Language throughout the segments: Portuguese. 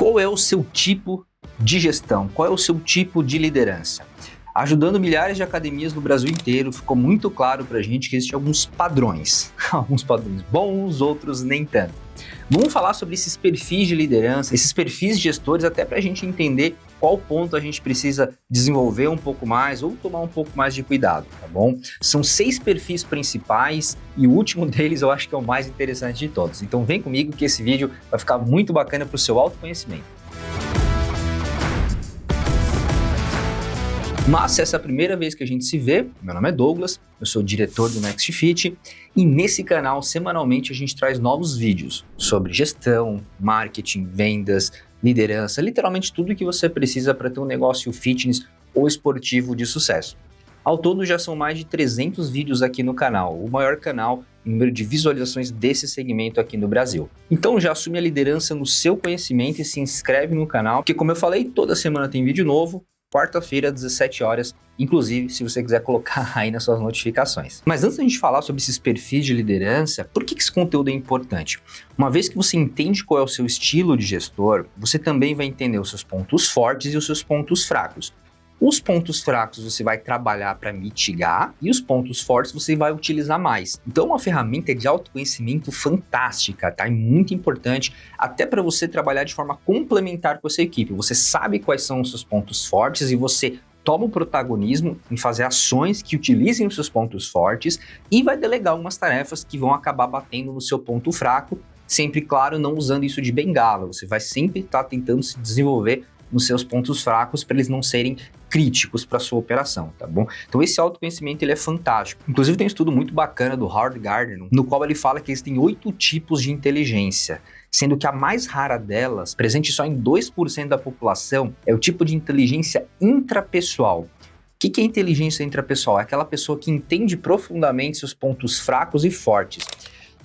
Qual é o seu tipo de gestão? Qual é o seu tipo de liderança? Ajudando milhares de academias no Brasil inteiro, ficou muito claro pra gente que existem alguns padrões. Alguns padrões bons, outros nem tanto. Vamos falar sobre esses perfis de liderança, esses perfis de gestores, até pra gente entender qual ponto a gente precisa desenvolver um pouco mais ou tomar um pouco mais de cuidado, tá bom? São 6 perfis principais e o último deles eu acho que é o mais interessante de todos. Então vem comigo que esse vídeo vai ficar muito bacana pro seu autoconhecimento. Mas se essa é a primeira vez que a gente se vê, meu nome é Douglas, eu sou o diretor do Next Fit e nesse canal semanalmente a gente traz novos vídeos sobre gestão, marketing, vendas, liderança, literalmente tudo que você precisa para ter um negócio fitness ou esportivo de sucesso. Ao todo já são mais de 300 vídeos aqui no canal, o maior canal em número de visualizações desse segmento aqui no Brasil. Então já assume a liderança no seu conhecimento e se inscreve no canal, porque como eu falei, toda semana tem vídeo novo. Quarta-feira, 17 horas, inclusive se você quiser colocar aí nas suas notificações. Mas antes da gente falar sobre esses perfis de liderança, por que esse conteúdo é importante? Uma vez que você entende qual é o seu estilo de gestor, você também vai entender os seus pontos fortes e os seus pontos fracos. Os pontos fracos você vai trabalhar para mitigar e os pontos fortes você vai utilizar mais. Então é uma ferramenta de autoconhecimento fantástica, tá? É muito importante até para você trabalhar de forma complementar com a sua equipe. Você sabe quais são os seus pontos fortes e você toma o protagonismo em fazer ações que utilizem os seus pontos fortes e vai delegar algumas tarefas que vão acabar batendo no seu ponto fraco, sempre, claro, não usando isso de bengala. Você vai sempre estar tentando se desenvolver nos seus pontos fracos para eles não serem críticos para sua operação, tá bom? Então esse autoconhecimento ele é fantástico. Inclusive tem um estudo muito bacana do Howard Gardner, no qual ele fala que existem 8 tipos de inteligência, sendo que a mais rara delas, presente só em 2% da população, é o tipo de inteligência intrapessoal. O que é inteligência intrapessoal? É aquela pessoa que entende profundamente seus pontos fracos e fortes.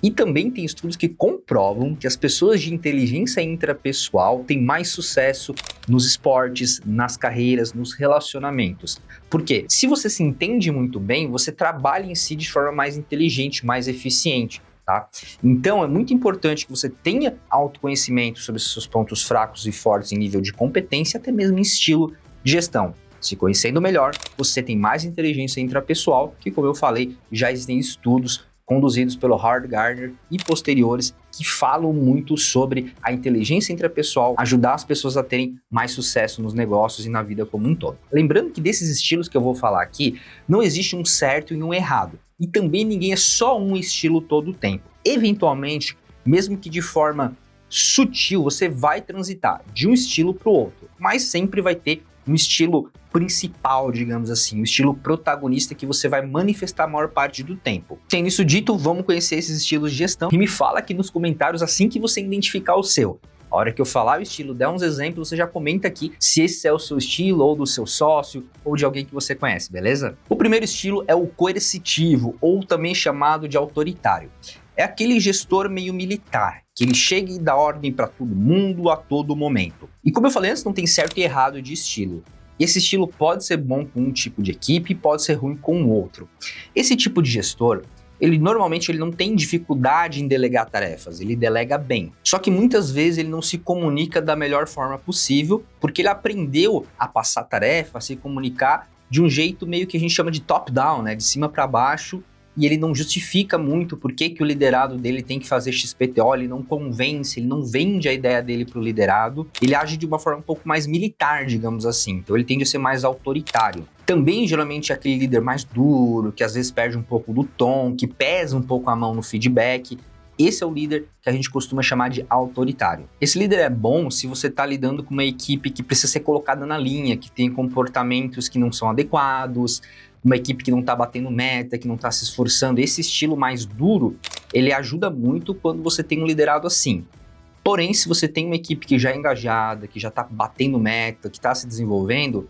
E também tem estudos que comprovam que as pessoas de inteligência intrapessoal têm mais sucesso nos esportes, nas carreiras, nos relacionamentos. Por quê? Se você se entende muito bem, você trabalha em si de forma mais inteligente, mais eficiente. Tá? Então é muito importante que você tenha autoconhecimento sobre os seus pontos fracos e fortes em nível de competência, até mesmo em estilo de gestão. Se conhecendo melhor, você tem mais inteligência intrapessoal, que como eu falei, já existem estudos conduzidos pelo Howard Gardner e posteriores que falam muito sobre a inteligência intrapessoal, ajudar as pessoas a terem mais sucesso nos negócios e na vida como um todo. Lembrando que desses estilos que eu vou falar aqui, não existe um certo e um errado. E também ninguém é só um estilo todo o tempo. Eventualmente, mesmo que de forma sutil, você vai transitar de um estilo para o outro, mas sempre vai ter um estilo principal, digamos assim, um estilo protagonista que você vai manifestar a maior parte do tempo. Tendo isso dito, vamos conhecer esses estilos de gestão e me fala aqui nos comentários assim que você identificar o seu. A hora que eu falar o estilo, der uns exemplos, você já comenta aqui se esse é o seu estilo, ou do seu sócio, ou de alguém que você conhece, beleza? O primeiro estilo é o coercitivo, ou também chamado de autoritário. É aquele gestor meio militar, que ele chega e dá ordem para todo mundo a todo momento. E como eu falei antes, não tem certo e errado de estilo. Esse estilo pode ser bom com um tipo de equipe e pode ser ruim com o outro. Esse tipo de gestor, ele normalmente não tem dificuldade em delegar tarefas, ele delega bem. Só que muitas vezes ele não se comunica da melhor forma possível, porque ele aprendeu a passar tarefa, a se comunicar de um jeito meio que a gente chama de top-down, né? De cima para baixo, e ele não justifica muito por que o liderado dele tem que fazer XPTO, ele não convence, ele não vende a ideia dele para o liderado, ele age de uma forma um pouco mais militar, digamos assim, então ele tende a ser mais autoritário. Também, geralmente, é aquele líder mais duro, que às vezes perde um pouco do tom, que pesa um pouco a mão no feedback. Esse é o líder que a gente costuma chamar de autoritário. Esse líder é bom se você está lidando com uma equipe que precisa ser colocada na linha, que tem comportamentos que não são adequados, uma equipe que não está batendo meta, que não está se esforçando. Esse estilo mais duro, ele ajuda muito quando você tem um liderado assim. Porém, se você tem uma equipe que já é engajada, que já está batendo meta, que está se desenvolvendo,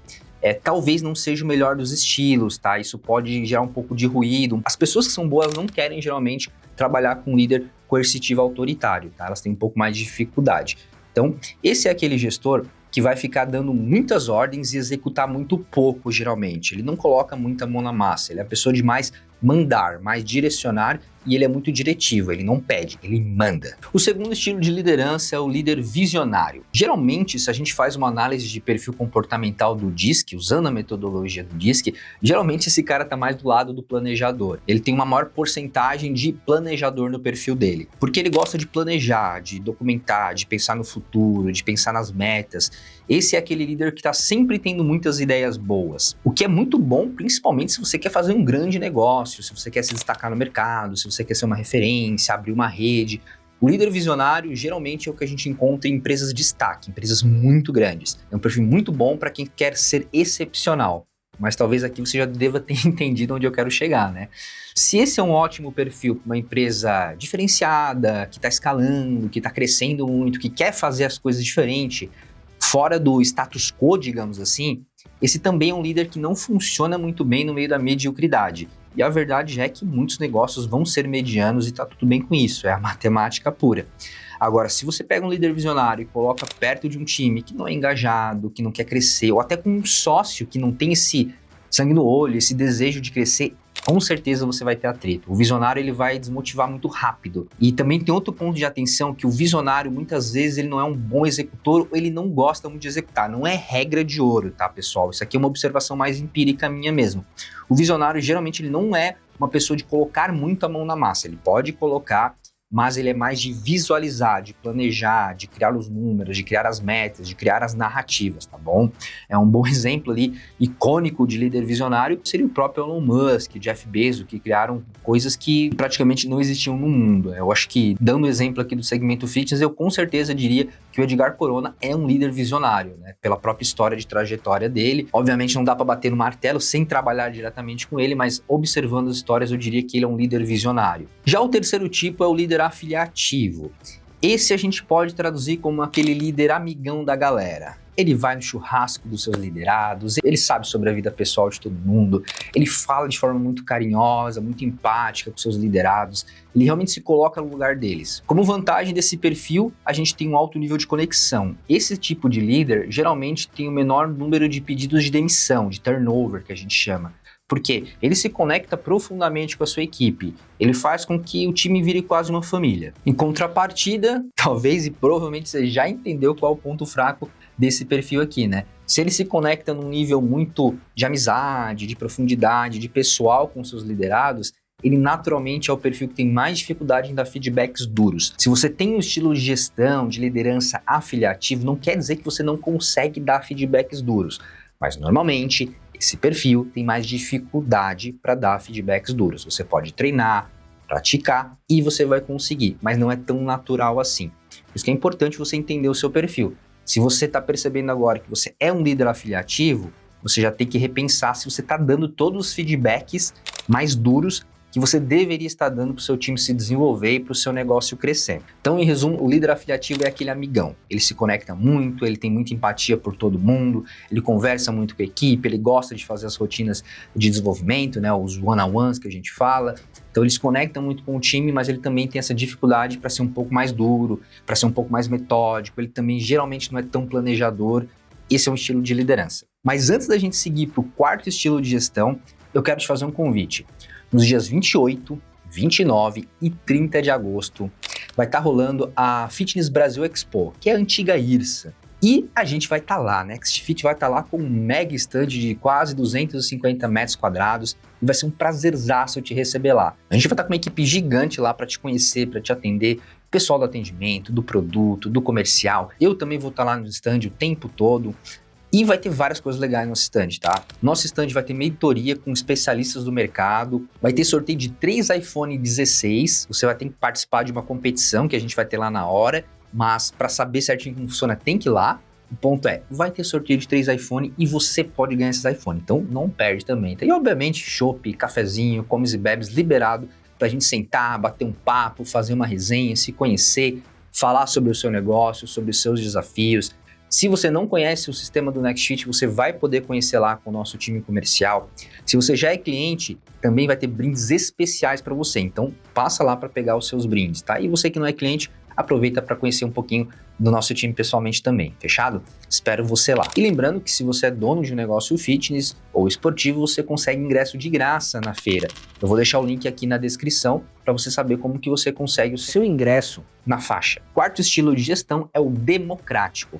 talvez não seja o melhor dos estilos, tá? Isso pode gerar um pouco de ruído. As pessoas que são boas não querem, geralmente, trabalhar com um líder coercitivo autoritário, tá? Elas têm um pouco mais de dificuldade. Então, esse é aquele gestor que vai ficar dando muitas ordens e executar muito pouco, geralmente. Ele não coloca muita mão na massa, ele é a pessoa de mais mandar, mais direcionar, e ele é muito diretivo, ele não pede, ele manda. O segundo estilo de liderança é o líder visionário. Geralmente, se a gente faz uma análise de perfil comportamental do DISC, usando a metodologia do DISC, geralmente esse cara está mais do lado do planejador. Ele tem uma maior porcentagem de planejador no perfil dele, porque ele gosta de planejar, de documentar, de pensar no futuro, de pensar nas metas. Esse é aquele líder que está sempre tendo muitas ideias boas, o que é muito bom, principalmente se você quer fazer um grande negócio, se você quer se destacar no mercado, se você quer ser uma referência, abrir uma rede. O líder visionário geralmente é o que a gente encontra em empresas de destaque, empresas muito grandes. É um perfil muito bom para quem quer ser excepcional, mas talvez aqui você já deva ter entendido onde eu quero chegar, né? Se esse é um ótimo perfil para uma empresa diferenciada, que está escalando, que está crescendo muito, que quer fazer as coisas diferente, fora do status quo, digamos assim, esse também é um líder que não funciona muito bem no meio da mediocridade. E a verdade é que muitos negócios vão ser medianos e tá tudo bem com isso, é a matemática pura. Agora, se você pega um líder visionário e coloca perto de um time que não é engajado, que não quer crescer, ou até com um sócio que não tem esse sangue no olho, esse desejo de crescer, com certeza você vai ter atrito. O visionário ele vai desmotivar muito rápido. E também tem outro ponto de atenção, que o visionário muitas vezes ele não é um bom executor, ou ele não gosta muito de executar. Não é regra de ouro, tá, pessoal? Isso aqui é uma observação mais empírica minha mesmo. O visionário geralmente ele não é uma pessoa de colocar muito a mão na massa. Ele pode colocar, mas ele é mais de visualizar, de planejar, de criar os números, de criar as metas, de criar as narrativas, tá bom? É um bom exemplo ali, icônico de líder visionário, seria o próprio Elon Musk, Jeff Bezos, que criaram coisas que praticamente não existiam no mundo. Eu acho que, dando exemplo aqui do segmento fitness, eu com certeza diria que o Edgar Corona é um líder visionário, né? Pela própria história de trajetória dele. Obviamente não dá para bater no martelo sem trabalhar diretamente com ele, mas observando as histórias eu diria que ele é um líder visionário. Já o terceiro tipo é o líder afiliativo. Esse a gente pode traduzir como aquele líder amigão da galera. Ele vai no churrasco dos seus liderados, ele sabe sobre a vida pessoal de todo mundo, ele fala de forma muito carinhosa, muito empática com seus liderados, ele realmente se coloca no lugar deles. Como vantagem desse perfil, a gente tem um alto nível de conexão. Esse tipo de líder geralmente tem o menor número de pedidos de demissão, de turnover, que a gente chama. Porque ele se conecta profundamente com a sua equipe, ele faz com que o time vire quase uma família. Em contrapartida, talvez e provavelmente você já entendeu qual é o ponto fraco desse perfil aqui, né? Se ele se conecta num nível muito de amizade, de profundidade, de pessoal com seus liderados, ele naturalmente é o perfil que tem mais dificuldade em dar feedbacks duros. Se você tem um estilo de gestão, de liderança afiliativo, não quer dizer que você não consegue dar feedbacks duros, mas normalmente esse perfil tem mais dificuldade para dar feedbacks duros. Você pode treinar, praticar e você vai conseguir, mas não é tão natural assim. Por isso que é importante você entender o seu perfil. Se você está percebendo agora que você é um líder afiliativo, você já tem que repensar se você está dando todos os feedbacks mais duros que você deveria estar dando para o seu time se desenvolver e para o seu negócio crescer. Então, em resumo, o líder afiliativo é aquele amigão. Ele se conecta muito, ele tem muita empatia por todo mundo, ele conversa muito com a equipe, ele gosta de fazer as rotinas de desenvolvimento, né, os one-on-ones que a gente fala. Então, ele se conecta muito com o time, mas ele também tem essa dificuldade para ser um pouco mais duro, para ser um pouco mais metódico. Ele também geralmente não é tão planejador. Esse é um estilo de liderança. Mas antes da gente seguir para o quarto estilo de gestão, eu quero te fazer um convite. Nos dias 28, 29 e 30 de agosto, vai estar rolando a Fitness Brasil Expo, que é a antiga IRSA. E a gente vai estar lá, né? NextFit vai estar lá com um mega stand de quase 250 metros quadrados e vai ser um prazerzaço te receber lá. A gente vai estar com uma equipe gigante lá para te conhecer, para te atender, pessoal do atendimento, do produto, do comercial. Eu também vou estar lá no stand o tempo todo. E vai ter várias coisas legais no nosso stand, tá? Nosso stand vai ter mentoria com especialistas do mercado, vai ter sorteio de 3 iPhone 16, você vai ter que participar de uma competição que a gente vai ter lá na hora, mas para saber certinho como funciona tem que ir lá. O ponto é, vai ter sorteio de 3 iPhone e você pode ganhar esses iPhone, então não perde também. E obviamente chopp, cafezinho, comes e bebes liberado pra gente sentar, bater um papo, fazer uma resenha, se conhecer, falar sobre o seu negócio, sobre os seus desafios. Se você não conhece o sistema do NextFit, você vai poder conhecer lá com o nosso time comercial. Se você já é cliente, também vai ter brindes especiais para você. Então, passa lá para pegar os seus brindes, tá? E você que não é cliente, aproveita para conhecer um pouquinho do nosso time pessoalmente também, fechado? Espero você lá. E lembrando que se você é dono de um negócio fitness ou esportivo, você consegue ingresso de graça na feira. Eu vou deixar o link aqui na descrição para você saber como que você consegue o seu ingresso na faixa. Quarto estilo de gestão é o democrático.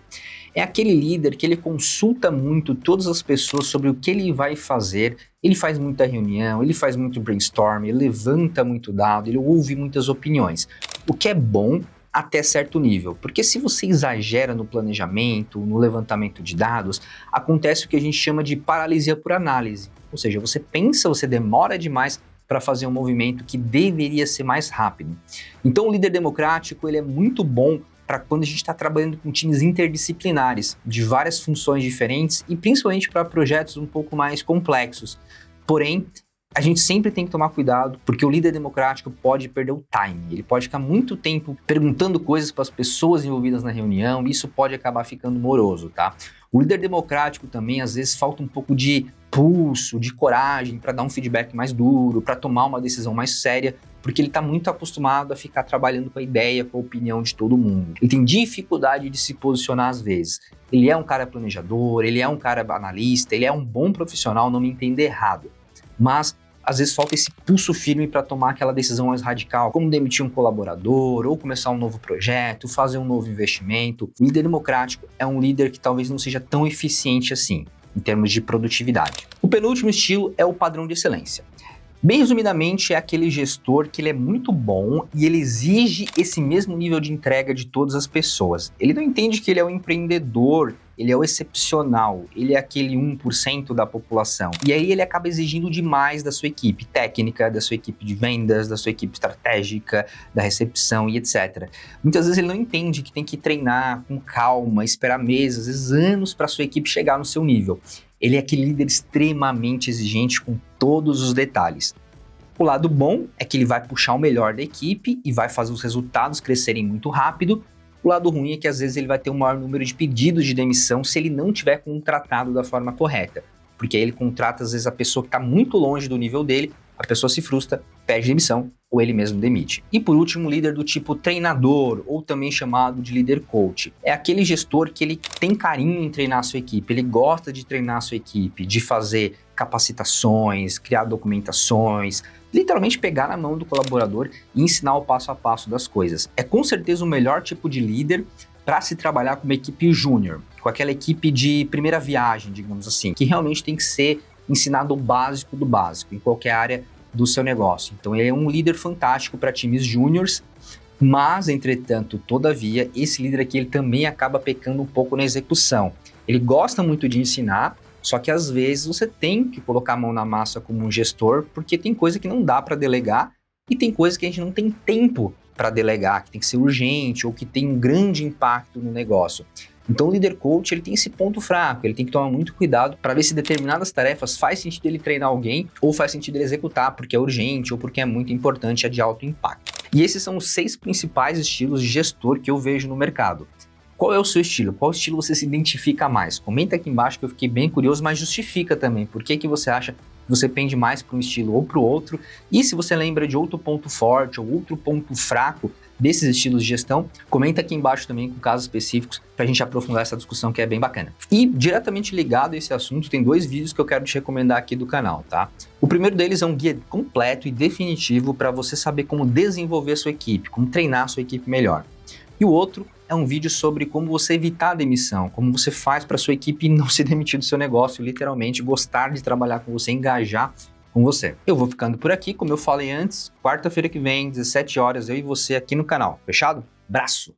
É aquele líder que ele consulta muito todas as pessoas sobre o que ele vai fazer, ele faz muita reunião, ele faz muito brainstorm, ele levanta muito dado, ele ouve muitas opiniões. O que é bom até certo nível, porque se você exagera no planejamento, no levantamento de dados, acontece o que a gente chama de paralisia por análise. Ou seja, você pensa, você demora demais para fazer um movimento que deveria ser mais rápido. Então o líder democrático ele é muito bom para quando a gente está trabalhando com times interdisciplinares, de várias funções diferentes e principalmente para projetos um pouco mais complexos. Porém, a gente sempre tem que tomar cuidado, porque o líder democrático pode perder o time. Ele pode ficar muito tempo perguntando coisas para as pessoas envolvidas na reunião, e isso pode acabar ficando moroso, tá? O líder democrático também, às vezes, falta um pouco de pulso, de coragem para dar um feedback mais duro, para tomar uma decisão mais séria, porque ele está muito acostumado a ficar trabalhando com a ideia, com a opinião de todo mundo. Ele tem dificuldade de se posicionar às vezes. Ele é um cara planejador, ele é um cara analista, ele é um bom profissional, não me entenda errado. Mas às vezes falta esse pulso firme para tomar aquela decisão mais radical, como demitir um colaborador, ou começar um novo projeto, fazer um novo investimento. O líder democrático é um líder que talvez não seja tão eficiente assim, em termos de produtividade. O penúltimo estilo é o padrão de excelência. Bem resumidamente, é aquele gestor que ele é muito bom e ele exige esse mesmo nível de entrega de todas as pessoas. Ele não entende que ele é um empreendedor, ele é o excepcional, ele é aquele 1% da população. E aí ele acaba exigindo demais da sua equipe técnica, da sua equipe de vendas, da sua equipe estratégica, da recepção e etc. Muitas vezes ele não entende que tem que treinar com calma, esperar meses, às vezes anos para a sua equipe chegar no seu nível. Ele é aquele líder extremamente exigente com todos os detalhes. O lado bom é que ele vai puxar o melhor da equipe e vai fazer os resultados crescerem muito rápido. O lado ruim é que às vezes ele vai ter um maior número de pedidos de demissão se ele não tiver contratado da forma correta. Porque aí ele contrata às vezes a pessoa que está muito longe do nível dele, a pessoa se frustra, pede demissão ou ele mesmo demite. E por último, o líder do tipo treinador, ou também chamado de líder coach. É aquele gestor que ele tem carinho em treinar a sua equipe, ele gosta de treinar a sua equipe, de fazer capacitações, criar documentações, literalmente pegar na mão do colaborador e ensinar o passo a passo das coisas. É com certeza o melhor tipo de líder para se trabalhar com uma equipe júnior, com aquela equipe de primeira viagem, digamos assim, que realmente tem que ser ensinado o básico do básico, em qualquer área do seu negócio. Então ele é um líder fantástico para times júniors, mas, entretanto, todavia, esse líder aqui ele também acaba pecando um pouco na execução. Ele gosta muito de ensinar, só que às vezes você tem que colocar a mão na massa como um gestor, porque tem coisa que não dá para delegar e tem coisa que a gente não tem tempo para delegar, que tem que ser urgente ou que tem um grande impacto no negócio. Então o líder coach ele tem esse ponto fraco, ele tem que tomar muito cuidado para ver se determinadas tarefas faz sentido ele treinar alguém ou faz sentido ele executar porque é urgente ou porque é muito importante, é de alto impacto. E esses são os 6 principais estilos de gestor que eu vejo no mercado. Qual é o seu estilo? Qual estilo você se identifica mais? Comenta aqui embaixo que eu fiquei bem curioso, mas justifica também. Por que você acha que você pende mais para um estilo ou para o outro? E se você lembra de outro ponto forte ou outro ponto fraco desses estilos de gestão, comenta aqui embaixo também com casos específicos para a gente aprofundar essa discussão que é bem bacana. E diretamente ligado a esse assunto, tem 2 vídeos que eu quero te recomendar aqui do canal, tá? O primeiro deles é um guia completo e definitivo para você saber como desenvolver a sua equipe, como treinar a sua equipe melhor. E o outro é um vídeo sobre como você evitar a demissão, como você faz para sua equipe não se demitir do seu negócio, literalmente gostar de trabalhar com você, engajar com você. Eu vou ficando por aqui, como eu falei antes, quarta-feira que vem, 17 horas, eu e você aqui no canal. Fechado? Abraço!